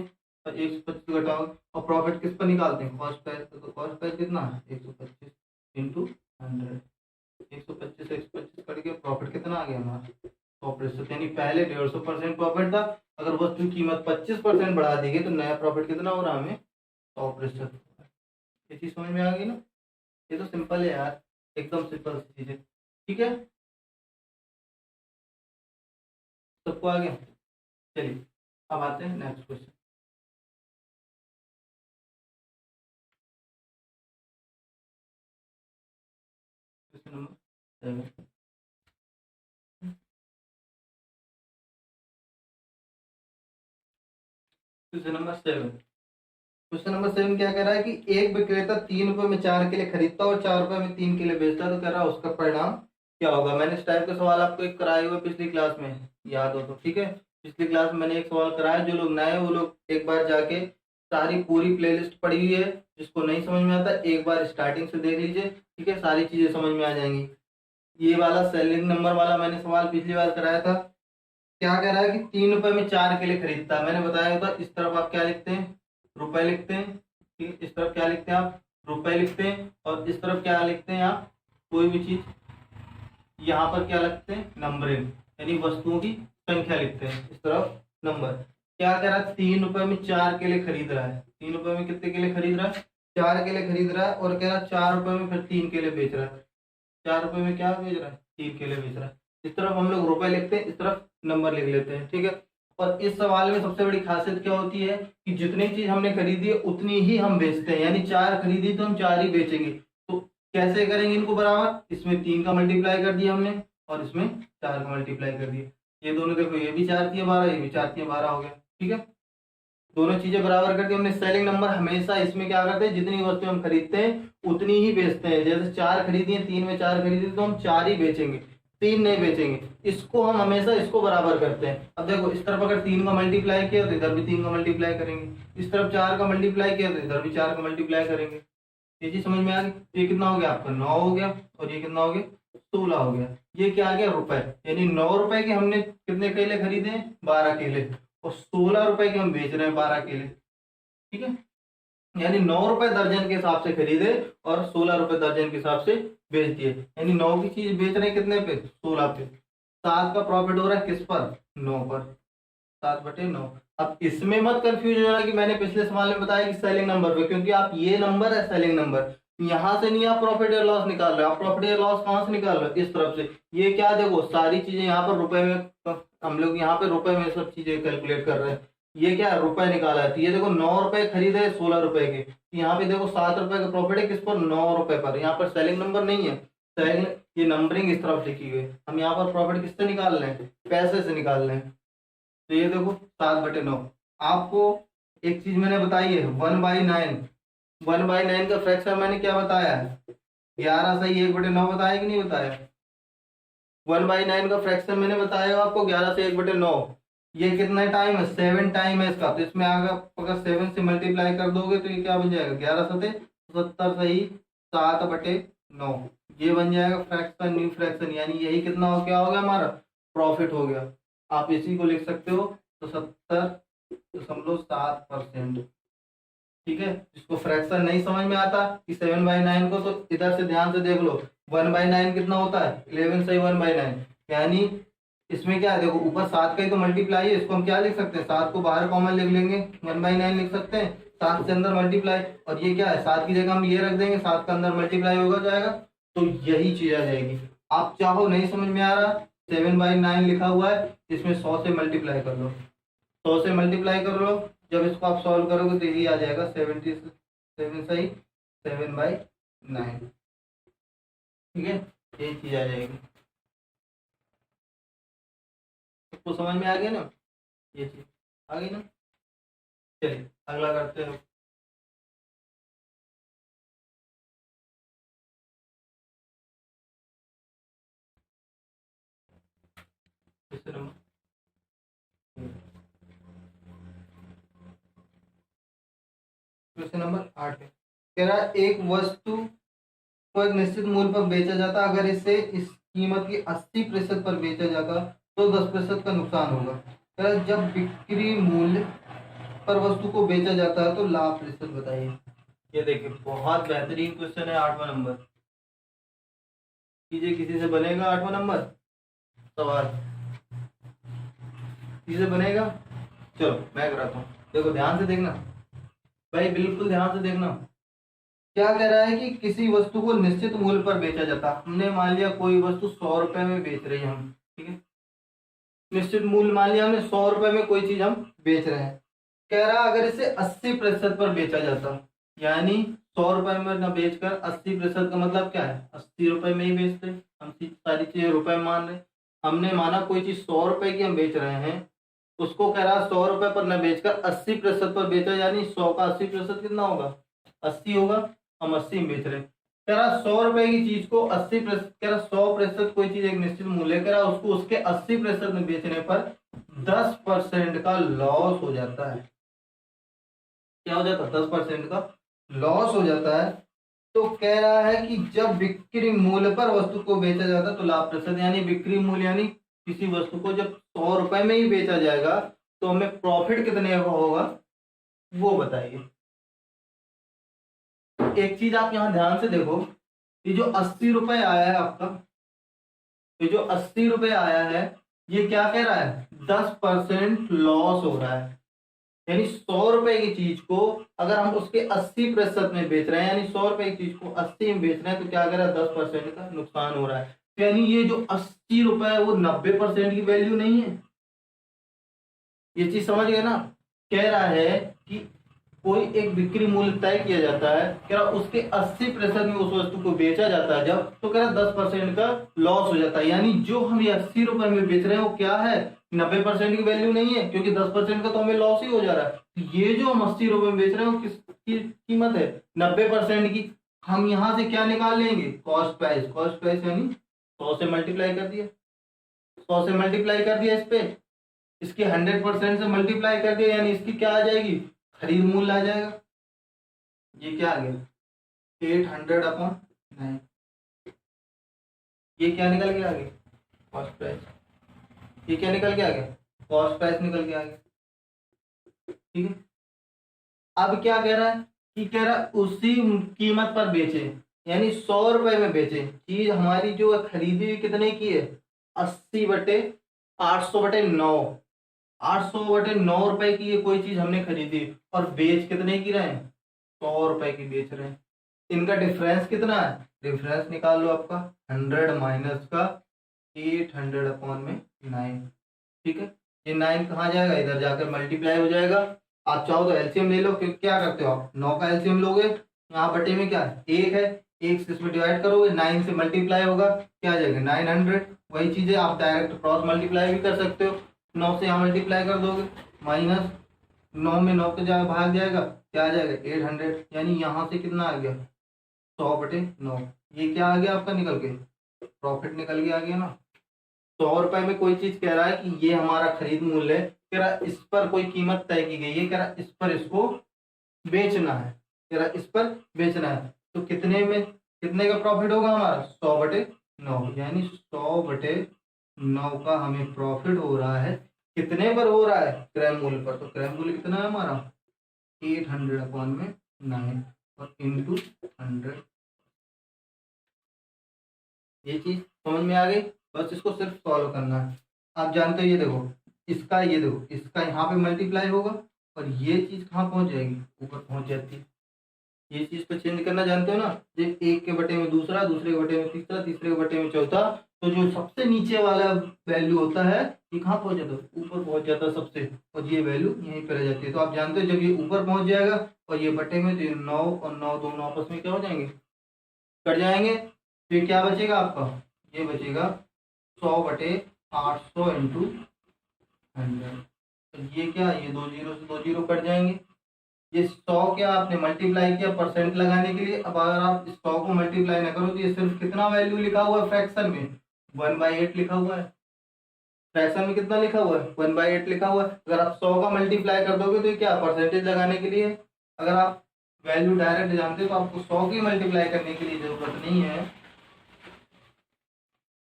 125 घटाओ और प्रॉफिट किस पर निकालते हैं? Cost price. तो कॉस्ट प्राइस कितना है? 125 इंटू 100। 125 125 कट के प्रॉफिट कितना आ गया हमारा? 100%। यानी पहले 150% प्रॉफिट था, अगर वस्तु की कीमत 25% बढ़ा दी गई तो नया प्रॉफिट कितना हो रहा है हमें? 100%। ये चीज समझ में आ गई ना? ये तो सिंपल है यार, एकदम सिंपल सी चीज है। ठीक है, सबको आ गया? चलिए अब आते हैं next question. Question number 7। Question number 7। Question number 7 क्या कह रहा है कि एक विक्रेता 3 रुपए में 4 केले खरीदता और 4 रुपए में 3 केले बेचता है, तो कह रहा है उसका परिणाम क्या होगा? मैंने इस टाइप का सवाल आपको एक कराए हुए पिछली क्लास में, याद हो तो। ठीक है, पिछली क्लास में मैंने एक सवाल कराया, जो लोग नए हैं वो लोग एक बार जाके सारी पूरी प्लेलिस्ट पड़ी हुई है, जिसको नहीं समझ में आता एक बार स्टार्टिंग से देख लीजिए। ठीक है, सारी चीजें समझ में आ जाएंगी। ये वाला सेलिंग नंबर वाला मैंने सवाल पिछली बार कराया था। क्या कह रहा है कि 3 रुपए में 4 केले खरीदता है। मैंने बताया था इस तरफ आप क्या लिखते हैं? रुपए लिखते हैं। ठीक है, इस तरफ क्या लिखते हैं आप? रुपए लिखते हैं। और इस तरफ क्या लिखते हैं आप? कोई भी चीज यहाँ पर क्या लिखते हैं? नंबरिंग, यानी वस्तुओं की संख्या लिखते हैं। इस तरफ नंबर। क्या कह रहा है? 3 रुपए में 4 केले खरीद रहा है। 3 रुपए में कितने केले खरीद रहा है? 4 केले खरीद रहा है। और कह रहा है 4 रुपए में फिर 3 केले बेच रहा है। 4 रुपए में क्या बेच रहा है? 3 केले बेच रहा है। इस तरफ हम लोग रुपए लिखते हैं, इस तरफ नंबर लिख लेते हैं। ठीक है, और इस सवाल में सबसे बड़ी खासियत क्या होती है कि जितनी चीज हमने खरीदी है उतनी ही हम बेचते हैं। यानी 4 खरीदी तो हम 4 ही बेचेंगे। तो कैसे करेंगे इनको बराबर? इसमें 3 का मल्टीप्लाई कर दिया हमने और इसमें 4 का मल्टीप्लाई कर दिया। ये दोनों देखो, ये भी 4 3 12, ये भी 4 3 12 हो गया। ठीक है, दोनों चीजें बराबर कर दी हमने। सेलिंग नंबर हमेशा इसमें क्या करते हैं? जितनी वस्तु हम खरीदते हैं उतनी ही बेचते हैं। जैसे 4 खरीदी है, 3 में 4 खरीदी तो हम 4 ही बेचेंगे, 3 नहीं बेचेंगे। इसको हम हमेशा इसको बराबर करते हैं। अब देखो, इस तरफ अगर 3 का मल्टीप्लाई किया तो इधर भी 3 का मल्टीप्लाई करेंगे। इस तरफ 4 का मल्टीप्लाई किया तो इधर भी 4 का मल्टीप्लाई करेंगे। ये चीज समझ में आ गई? ये कितना हो गया आपका? 9 हो गया। और ये कितना हो गया? 16 हो गया। ये क्या आ गया? रुपए। यानी 9 रुपए के हमने कितने केले खरीदे? 12 केले। और 16 रुपए के हम बेच रहे हैं 12 केले। ठीक है, यानी 9 रुपए दर्जन के हिसाब से खरीदे और 16 रुपए दर्जन के हिसाब से बेच दिए। यानी 9 की चीज बेच रहे हैं कितने पे? 16 पे। 7 का प्रॉफिट हो रहा है किस पर? 9 पर। 7/9। अब इसमें मत कंफ्यूज होना कि मैंने पिछले सवाल में बताया कि सेलिंग नंबर पे, क्योंकि आप ये नंबर है सेलिंग नंबर, यहाँ से नहीं आप प्रॉफिट या लॉस निकाल रहे हो। आप प्रॉफिट या लॉस कहाँ से निकाल रहे हो? इस तरफ से। ये क्या देखो, सारी चीजें यहाँ पर रुपए में, हम लोग यहाँ पे रुपए में सब चीजें कैलकुलेट कर रहे हैं। ये क्या रुपए निकाला है? तो ये देखो 9 रुपए खरीदे 16 रुपए के। यहाँ पे देखो 7 रुपए का प्रॉफिट है किस पर? 9 रुपए पर। यहाँ पर सेलिंग नंबर नहीं है, सेलिंग ये नंबरिंग इस तरफ लिखी हुई है। हम यहाँ पर प्रॉफिट किससे निकाल रहे हैं? पैसे से निकाल रहे हैं। तो ये देखो 7/9। आपको एक चीज मैंने बताई है, 1/9। 1/9 का फ्रैक्शन मैंने क्या बताया है? 11 सही 1/9 बताया कि नहीं बताया? 1/9 का फ्रैक्शन मैंने बताया आपको 11 से 1/9। ये कितना टाइम है, 7 टाइम है इसका। तो इसमें अगर 7 से मल्टीप्लाई कर दोगे तो ये क्या बन जाएगा, 11 सते 70 सही 7/9। ये बन जाएगा फ्रैक्शन, न्यू फ्रैक्शन, यानी यही कितना हो क्या हो गया हमारा, प्रॉफिट हो गया। आप इसी को लिख सकते हो तो 70.7%। ठीक है, जिसको फ्रैक्शन नहीं समझ में आता कि 7/9 को, तो इधर से ध्यान से देख लो। 1/9 कितना होता है, 11 सही 1/9, यानी इसमें क्या है देखो, ऊपर 7 का ही तो मल्टीप्लाई है, इसको हम क्या लिख सकते हैं, 7 को बाहर कॉमन लिख लेंगे, 1/9 लिख सकते हैं। 7 से अंदर मल्टीप्लाई, और ये क्या है, 7 की जगह हम ये रख देंगे, 7 का अंदर मल्टीप्लाई होगा जाएगा, तो यही चीज आ जाएगी। आप चाहो नहीं समझ में आ रहा, 7/9 लिखा हुआ है, इसमें 100 से मल्टीप्लाई कर लो, 100 से मल्टीप्लाई कर लो। जब इसको आप सॉल्व करोगे तो यही आ जाएगा 77 सही 7/9। ठीक है, यही चीज आ जाएगी। आपको समझ में आ गया ना, ये चीज आ गई ना। चलिए अगला करते हैं। क्वेश्चन नंबर 8 है, कह रहा है एक वस्तु को एक निश्चित मूल्य पर बेचा जाता, अगर इसे इस कीमत की 80% पर बेचा जाता तो 10% का नुकसान होगा। कह रहा है जब बिक्री मूल्य पर वस्तु को बेचा जाता है तो लाभ प्रतिशत बताइए। ये देखिए बहुत बेहतरीन क्वेश्चन है, 8वां नंबर। कीजिए, किसी से बनेगा 8वां नंबर सवाल, किसी से बनेगा? चलो मैं कराता हूँ, देखो ध्यान से देखना भाई, बिल्कुल ध्यान से देखना। क्या कह रहा है कि किसी वस्तु को निश्चित मूल्य पर बेचा जाता, हमने मान लिया कोई वस्तु 100 रुपए में बेच रही है हम, ठीक है, निश्चित मूल्य मान लिया हमने, 100 रुपए में कोई चीज हम बेच रहे हैं। कह रहा अगर इसे 80% पर बेचा जाता, यानी 100 रुपए में न बेचकर 80% का मतलब क्या है, 80 रुपए में ही बेचते, हम सारी चीजें रुपए में मान रहे। हमने माना कोई चीज 100 रुपए की हम बेच रहे हैं, उसको कह रहा 100 रुपए पर न बेचकर 80% पर बेचा, यानी 100 का 80% कितना होगा, 80 होगा, हम 80 में बेच रहे हैं। कह रहा 100 रुपए की चीज को 80%, कह रहा 100% कोई चीज एक निश्चित मूल्य, कह रहा उसको उसके 80% में बेचने पर 10% का लॉस हो जाता है। क्या हो जाता है, 10% का लॉस हो जाता है। तो कह रहा है कि जब बिक्री मूल्य पर वस्तु को बेचा जाता है तो लाभ प्रतिशत, यानी बिक्री मूल्य यानी किसी वस्तु को जब 100 रुपए में ही बेचा जाएगा तो हमें प्रॉफिट कितने का होगा वो बताइए। एक चीज आप यहां ध्यान से देखो, ये जो 80 रुपए आया है आपका, ये जो 80 रुपए आया है, ये क्या कह रहा है, 10% लॉस हो रहा है। यानी 100 रुपए की चीज को अगर हम उसके 80% में बेच रहे हैं, यानी 100 रुपए की चीज को 80 में बेच रहे हैं, तो क्या कर रहा है, 10% का नुकसान हो रहा है। तो यानी ये जो 80 रुपए है वो 90% की वैल्यू नहीं है। ये चीज समझ गए ना। कह रहा है कि कोई एक बिक्री मूल्य तय किया जाता है, कह रहा उसके 80% में उस वस्तु को बेचा जाता है जब, तो कह रहा 10% का लॉस हो जाता है। यानी जो हम ये 80 रुपए में बेच रहे हैं वो क्या है, 90% की वैल्यू नहीं है, क्योंकि 10% का तो हमें लॉस ही हो जा रहा है। तो ये जो हम 80 रुपए में बेच रहे हैं वो किसकी कीमत है, 90% की। हम यहाँ से क्या निकाल लेंगे, कॉस्ट प्राइस। कॉस्ट प्राइस यानी 100 से मल्टीप्लाई कर दिया, 100 से मल्टीप्लाई कर दिया, इस पे इसके 100% से मल्टीप्लाई कर दिया, यानी इसकी क्या आ जाएगी, खरीद मूल्य आ जाएगा। ये क्या आ गया, 800/9। ये क्या निकल के आ गया, कॉस्ट प्राइस। ये क्या निकल के आ गया, कॉस्ट प्राइस निकल के आ गया। ठीक है, अब क्या कह रहा है कि कह रहा है उसी कीमत पर बेचे, यानी 100 रुपए में बेचे। चीज हमारी जो खरीदी हुई कितने की है, 80/800/9, 800/9 रुपए की ये कोई चीज हमने खरीदी, और बेच कितने की रहे हैं, 100 रुपए की बेच रहे हैं। इनका डिफरेंस कितना है, डिफरेंस निकाल लो आपका 100 माइनस का 800/9। ठीक है, ये 9 कहाँ जाएगा, इधर जाकर मल्टीप्लाई हो जाएगा। आप चाहो तो एलसीएम ले लो, क्योंकि क्या करते हो आप, 9 का एलसीएम लोगे, यहाँ बटे में क्या है 1 है, 1 से इसमें डिवाइड करोगे, 9 से मल्टीप्लाई होगा, क्या आ जाएगा 900। वही चीज है, आप डायरेक्ट क्रॉस मल्टीप्लाई भी कर सकते हो, 9 से यहाँ मल्टीप्लाई कर दोगे, माइनस 9 में 9 के जाए भाग जाएगा, क्या आ जाएगा 800। यानी यहाँ से कितना आ गया, 100/9। ये क्या आ गया आपका निकल के, प्रॉफिट निकल के आ गया ना। 100 रुपए में कोई चीज कह रहा है कि ये हमारा खरीद मूल्य है, कह रहा इस पर कोई कीमत तय की गई है, कह रहा इस पर इसको बेचना है, कह रहा इस पर बेचना है, तो कितने का प्रॉफिट होगा हमारा 100/9, यानी 100/9 का हमें प्रॉफिट हो रहा है। कितने पर हो रहा है? क्रय मूल्य पर। तो क्रय मूल्य कितना है हमारा 800/9 और इंटू 100। ये चीज समझ में आ गई? बस इसको सिर्फ सॉल्व करना है। आप जानते हो ये देखो इसका यहाँ पे मल्टीप्लाई होगा और ये चीज कहाँ पहुंच जाएगी? ऊपर पहुंच जाती है। ये चीज को चेंज करना जानते हो ना? जब 1 के बटे में दूसरा, दूसरे के बटे में तीसरा, तीसरे के बटे में चौथा, तो जो सबसे नीचे वाला वैल्यू होता है ये कहाँ पहुंच जाता है? ऊपर पहुंच जाता है सबसे, और ये वैल्यू यहीं पर रह जाती है। तो आप जानते हो जब ये ऊपर पहुंच जाएगा और ये बटे में, तो 9 और 9 दोनों आपस में क्या हो जाएंगे? कट जाएंगे। फिर क्या बचेगा आपका? ये बचेगा 100/800 इंटू 100। तो ये क्या, ये 2 जीरो से 2 जीरो कट जाएंगे। ये 100 क्या आपने मल्टीप्लाई किया परसेंट लगाने के लिए। अब अगर आप 100 को मल्टीप्लाई ना करो तो ये सिर्फ कितना वैल्यू लिखा हुआ है फ्रैक्शन में? 1/8 लिखा हुआ है। फ्रैक्शन में कितना लिखा हुआ है? 1/8 लिखा हुआ है। अगर आप 100 का मल्टीप्लाई कर दोगे तो ये क्या परसेंटेज लगाने के लिए। अगर आप वैल्यू डायरेक्ट जानते हो तो आपको 100 की मल्टीप्लाई करने की लिए जरूरत नहीं है।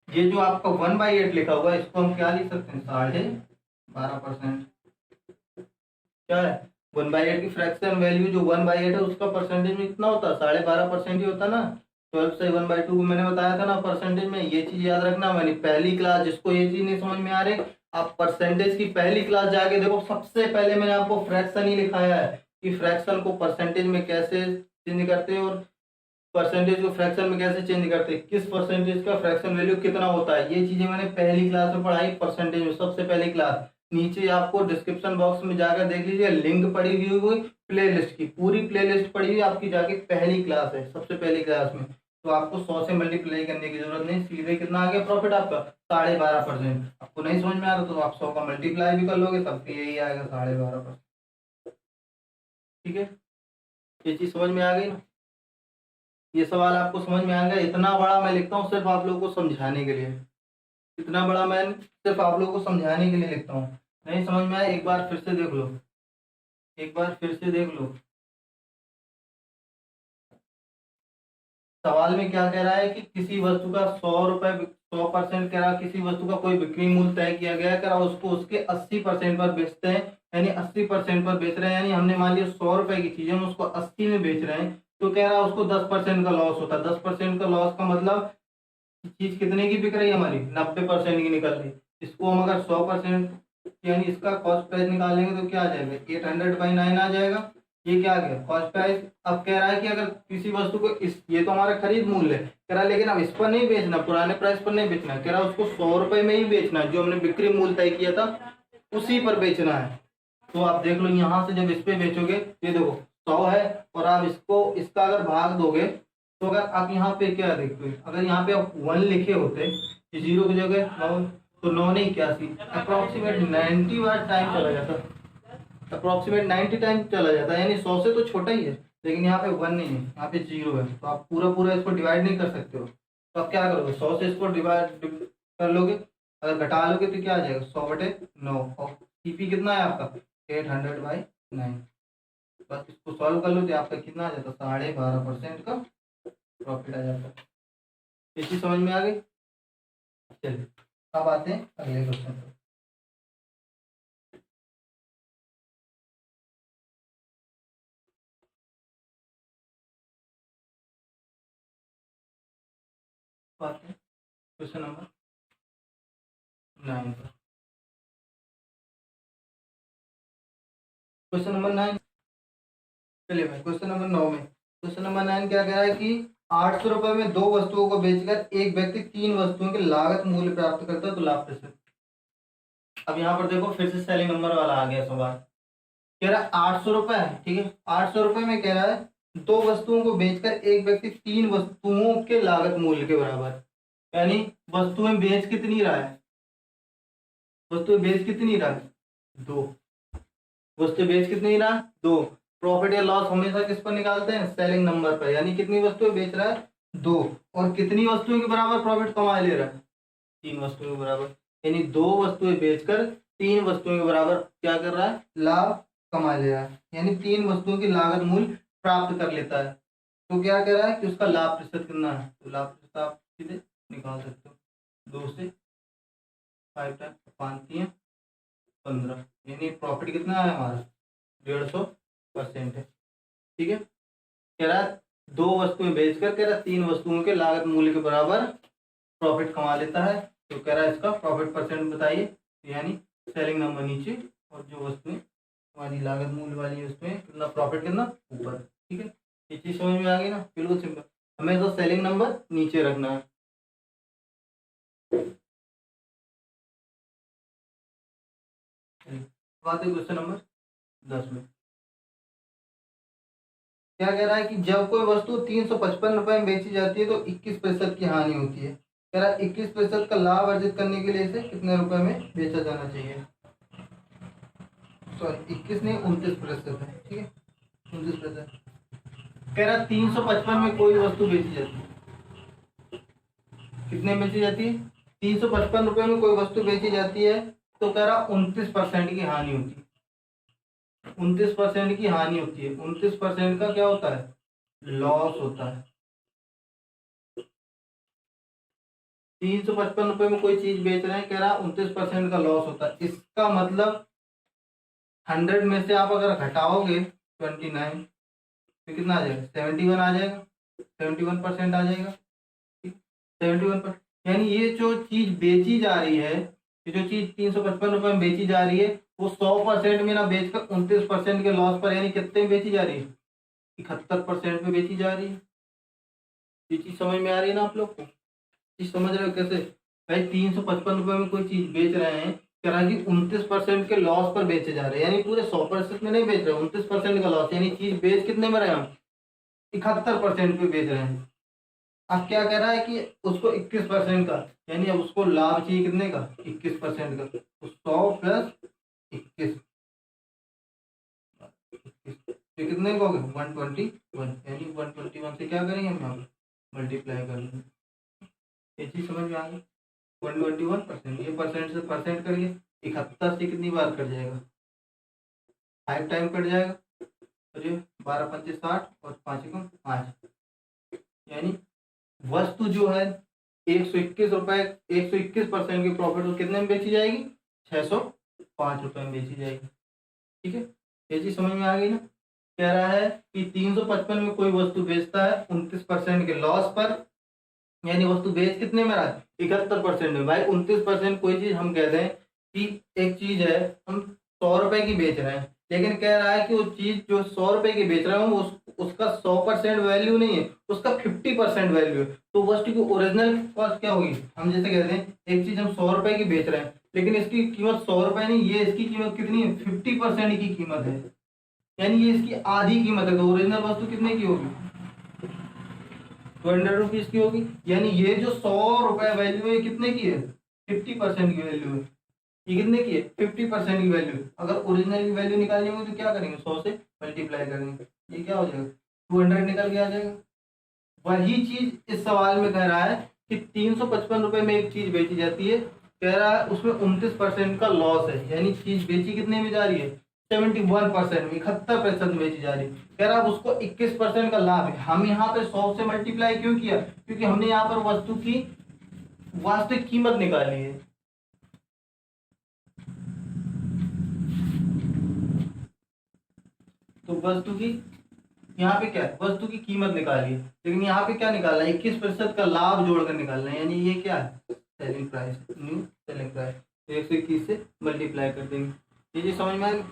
ये जो आपका 1/8 लिखा हुआ है इसको हम क्या लिख सकते हैं? 12.5%। क्या है? 1/8 की फ्रैक्शन वैल्यू जो 1/8 है उसका परसेंटेज में कितना होता है? 12.5% ही होता ना। 12 से 1/2 को मैंने बताया था ना परसेंटेज में। ये चीज याद रखना। मैंने पहली क्लास, जिसको ये चीज नहीं समझ में आ रही, आप परसेंटेज की पहली क्लास जाके देखो। सबसे पहले मैंने आपको फ्रैक्शन ही लिखाया है कि फ्रैक्शन को परसेंटेज में कैसे चेंज करते हैं और परसेंटेज को फ्रैक्शन में कैसे चेंज करते हैं, किस परसेंटेज का फ्रैक्शन वैल्यू कितना होता है। ये चीजें मैंने पहली क्लास में पढ़ाई, परसेंटेज में सबसे पहली क्लास। नीचे आपको डिस्क्रिप्शन बॉक्स में जाकर देख लीजिए, लिंक पड़ी हुई प्लेलिस्ट की, पूरी प्लेलिस्ट पड़ी हुई आपकी, जाके पहली क्लास है सबसे पहली क्लास में। तो आपको 100 से मल्टीप्लाई करने की जरूरत नहीं, सीधे कितना आ गया प्रॉफिट आपका? 12.5%। आपको नहीं समझ में आ रहा तो आप 100 का मल्टीप्लाई भी कर लोगे तब भी यही आएगा 12.5%। ठीक है, ये चीज समझ में आ गई ना? ये सवाल आपको समझ में आ गया? इतना बड़ा मैं लिखता हूँ सिर्फ आप लोगों को समझाने के लिए। इतना बड़ा मैं सिर्फ आप लोगों को समझाने के लिए लिखता हूँ। नहीं समझ में आया एक बार फिर से देख लो, एक बार फिर से देख लो। सवाल में क्या कह रहा है कि किसी वस्तु का 100% कह रहा है, किसी वस्तु का कोई बिक्री मूल्य तय किया गया है, कह रहा उसको उसके 80% पर बेचते हैं, यानी 80% पर बेच रहे हैं। यानी हमने मान लिया 100 रुपए की चीज हम उसको 80 में बेच रहे हैं, तो कह रहा है उसको 10% का लॉस होता है। 10% का लॉस का मतलब चीज कितने की बिक रही है हमारी? 90% की निकल रही। इसको हम अगर 100% यानी इसका कॉस्ट प्राइस निकालेंगे तो क्या आ जाएगा? 800/9 आ जाएगा। ये क्या आ गया? Cost price. अब कह रहा है कि अगर किसी वस्तु को ये तो हमारा खरीद मूल्य है, कह रहा है लेकिन अब इस पर नहीं बेचना, पुराने प्राइस पर नहीं बेचना, कह रहा है उसको 100 रुपए में ही बेचना है, जो हमने बिक्री मूल्य तय किया था उसी पर बेचना है। तो आप देख लो यहाँ से जब इस पे बेचोगे, ये देखो 100 है और आप इसको इसका अगर भाग दोगे तो अगर आप यहाँ पे क्या देखते हो, अगर यहाँ पे आप 1 लिखे होते, 0 की जगह 9, तो 9 नहीं 81, अप्रोक्सीमेट 90 बार टाइम चला जाता, अप्रोक्सीमेट 90 टाइम चला जाता है। यानी 100 से तो छोटा ही है, लेकिन यहाँ पे 1 नहीं है, यहाँ पे 0 है, तो आप पूरा पूरा इसको डिवाइड नहीं कर सकते हो। तो आप क्या करोगे? 100 से इसको डिवाइड कर लोगे, अगर घटा लोगे तो क्या आ जाएगा? 100/9 और सीपी कितना है आपका? 800/9। बस इसको सॉल्व कर लो तो आपका कितना आ जाता? 12.5% का प्रॉफिट आ जाता है। ये चीज समझ में आ गई? चलिए अब आते हैं अगले क्वेश्चन पर। आते हैं क्वेश्चन नंबर 9 पर। क्वेश्चन नंबर 9, चलिए भाई क्वेश्चन नंबर 9 में, क्वेश्चन नंबर 9 क्या कह रहा है कि 800 रुपए में 2 वस्तुओं को बेचकर एक व्यक्ति 3 वस्तुओं के लागत मूल्य प्राप्त करता है, तो लाभ प्रतिशत। अब यहाँ पर देखो फिर से सेलिंग नंबर वाला आ गया सवाल। कह रहा है 800 रुपए है, ठीक है, 800 रुपए में कह रहा है 2 वस्तुओं को बेचकर एक व्यक्ति 3 वस्तुओं के लागत मूल्य के बराबर, यानी वस्तुएं बेच कितनी रहा है? वस्तुएं बेच कितनी रहा है? 2। वस्तु बेच कितनी रहा? 2। प्रॉफिट या लॉस हमेशा किस पर निकालते हैं? सेलिंग नंबर पर। यानी कितनी वस्तुएं बेच रहा है? 2। और कितनी वस्तुओं के बराबर प्रॉफिट कमा ले रहा है? 3 वस्तुओं के बराबर, यानी 2 वस्तुएं बेचकर 3 वस्तुओं के बराबर क्या कर रहा है, लाभ कमा ले रहा है, यानी 3 वस्तुओं की लागत मूल्य प्राप्त कर लेता है। तो क्या कह रहा है कि उसका लाभ प्रतिशत कितना है, तो लाभ प्रतिशत आप सीधे निकाल सकते हो, 2 से 5 टाइम 5 3 15, यानी प्रॉफिट कितना है हमारा 150% है। ठीक है, कह रहा है 2 वस्तुएं बेचकर कह रहा है 3 वस्तुओं के लागत मूल्य के बराबर प्रॉफिट कमा लेता है। तो कह रहा है इसका प्रॉफिट परसेंट बताइए, यानी सेलिंग नंबर नीचे और जो वस्तुएं हमारी लागत मूल्य वाली वस्तुएं कितना प्रॉफिट कितना ऊपर। ठीक है, ये चीज समझ में आ गई ना, बिल्कुल सिंपल, हमें तो सेलिंग नंबर नीचे रखना है। बात है क्वेश्चन नंबर 10 में, क्या कह रहा है कि जब कोई वस्तु 355 रुपए में बेची जाती है तो 21% की हानि होती है। कह रहा है 21% का लाभ अर्जित करने के लिए इसे कितने रुपए में बेचा जाना चाहिए, सॉरी 21 नहीं 29% है। ठीक है, 29%। कह रहा है 355 में कोई वस्तु बेची जाती है, कितने बेची जाती है, 355 रुपए में कोई वस्तु बेची जाती है, तो कह रहा 29% की हानि होती है, 29% की हानि होती है। 29% का क्या होता है, लॉस होता है। 355 रुपए में कोई चीज बेच रहे हैं, कह रहा 29% का लॉस होता है। इसका मतलब 100 में से आप अगर घटाओगे 29 तो कितना आ जाएगा, 71 आ जाएगा, 71% आ जाएगा। 71%, यानी ये जो चीज बेची जा रही है, ये जो चीज 355 रुपए में बेची जा रही है, वो 100% में ना बेचकर 29% के लॉस पर, यानी कितने में बेची जा रही है, 71% में बेची जा रही है। ये चीज समझ में आ रही है ना आप लोग को, चीज समझ रहे हो कैसे भाई, 355 रुपए में कोई चीज बेच रहे हैं, कह रहा है कि 29% के लॉस पर बेचे जा रहे हैं, यानी पूरे 100% में नहीं बेच रहे, 29% का लॉस, यानी चीज बेच कितने में रहे हम, 71% पे बेच रहे हैं। अब क्या कह रहा है कि उसको 21% का, यानी अब उसको लाभ चाहिए कितने का, 21% का, तो 100 प्लस 21 तो कितने का हो गया, 121, यानी 121 से क्या करेंगे हम यहाँ मल्टीप्लाई कर लेंगे। ये चीज समझ में आ गई, 121%, ये परसेंट से परसेंट करिए, 71 से कितनी बार कट जाएगा, 5 टाइम कट जाएगा, तो ये 12 25 60 और 5 एकम 5, यानी वस्तु जो है 121 रुपए, 121% की प्रॉफिट वो कितने में बेची जाएगी, 605 रुपए में बेची जाएगी। ठीक है, ये चीज समझ में आ गई ना। कह रहा है कि 355 में कोई वस्तु बेचता है 29% के लॉस पर, यानी वस्तु बेच कितने में रहा है, 71% में। भाई 29% कोई चीज हम कहते हैं कि एक चीज है हम 100 रुपए की बेच रहे हैं, लेकिन कह रहा है कि वो चीज जो 100 रुपए की बेच रहे हो उसका 100% वैल्यू नहीं है, उसका 50% वैल्यू है। तो वस्तु की ओरिजिनल कॉस्ट क्या होगी, हम जैसे कहते हैं एक चीज हम 100 रुपए की बेच रहे हैं, लेकिन इसकी कीमत 100 रुपए नहीं, ये इसकी कीमत कितनी है, 50% की कीमत है, यानी ये इसकी आधी कीमत है। तो ओरिजिनल वस्तु कितने की होगी, 200 रुपीज की होगी, यानी ये जो 100 रुपए वैल्यू है कितने की है, 50% की वैल्यू है। ये कितने की है, 50% की वैल्यू। अगर ओरिजिनल की वैल्यू निकालनी होगी तो क्या करेंगे, 100 से मल्टीप्लाई करेंगे, ये क्या हो जाएगा, 200 निकल के आ जाएगा। वही चीज इस सवाल में कह रहा है कि 355 रुपए में एक चीज बेची जाती है, कह रहा है उसमें 29% का लॉस है, यानी चीज बेची कितने में जा रही है, 71% में, 71% में बेची जा रही है। कह रहा है उसको 21% का लाभ है। हम यहाँ पे 100 से मल्टीप्लाई क्यों किया, क्योंकि हमने यहाँ पर वस्तु की वास्तविक कीमत निकाली है। तो वस्तु की यहाँ पे क्या है, वस्तु की कीमत निकाली है, लेकिन यहाँ पे क्या निकालना है, 21% का लाभ जोड़कर निकालना है, यानी ये क्या है, selling price, new selling price. 121 से मल्टीप्लाई कर देंगे। ये चीज समझ में आएगी।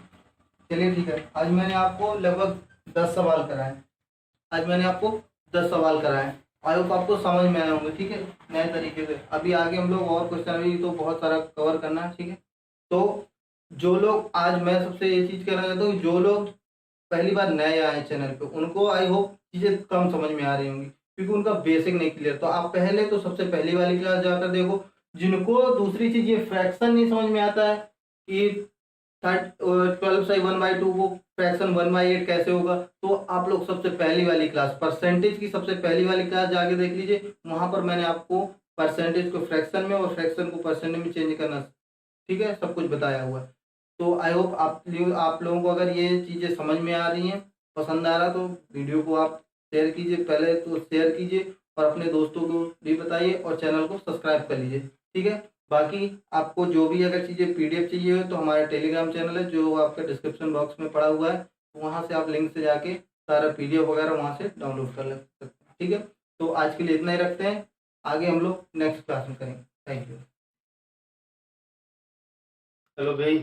चलिए ठीक है, आज मैंने आपको लगभग 10 सवाल कराए, आज मैंने आपको 10 सवाल कराए, आई होप आपको समझ में आए होंगे। ठीक है, नए तरीके से। अभी आगे हम लोग और क्वेश्चन अभी तो बहुत सारा कवर करना है। ठीक है, तो जो लोग, आज मैं सबसे ये चीज कहना चाहता हूँ, जो लोग पहली बार नए आए चैनल पे, उनको आई होप चीजें कम समझ में आ रही होंगी, क्योंकि उनका बेसिक नहीं क्लियर। तो आप पहले तो सबसे पहली वाली क्लास जाकर देखो। जिनको दूसरी चीज ये फ्रैक्शन नहीं समझ में आता है कि 12/1/2 वो फ्रैक्शन 1/8 कैसे होगा, तो आप लोग सबसे पहली वाली क्लास, परसेंटेज की सबसे पहली वाली क्लास जाके देख लीजिए। वहां पर मैंने आपको परसेंटेज को फ्रैक्शन में और फ्रैक्शन को परसेंटेज में चेंज करना, ठीक है, सब कुछ बताया हुआ है। तो आई होप आप लोगों को अगर ये चीज़ें समझ में आ रही हैं, पसंद आ रहा, तो वीडियो को आप शेयर कीजिए, पहले तो शेयर कीजिए और अपने दोस्तों को भी बताइए और चैनल को सब्सक्राइब कर लीजिए, ठीक है। बाकी आपको जो भी अगर चीज़ें PDF चाहिए हो तो हमारा टेलीग्राम चैनल है जो आपका डिस्क्रिप्शन बॉक्स में पड़ा हुआ है, वहाँ से आप लिंक से जाके सारा PDF वगैरह वहाँ से डाउनलोड कर सकते हैं, ठीक है। तो आज के लिए इतना ही रखते हैं, आगे हम लोग नेक्स्ट क्लास में करेंगे। Thank you. हेलो भाई।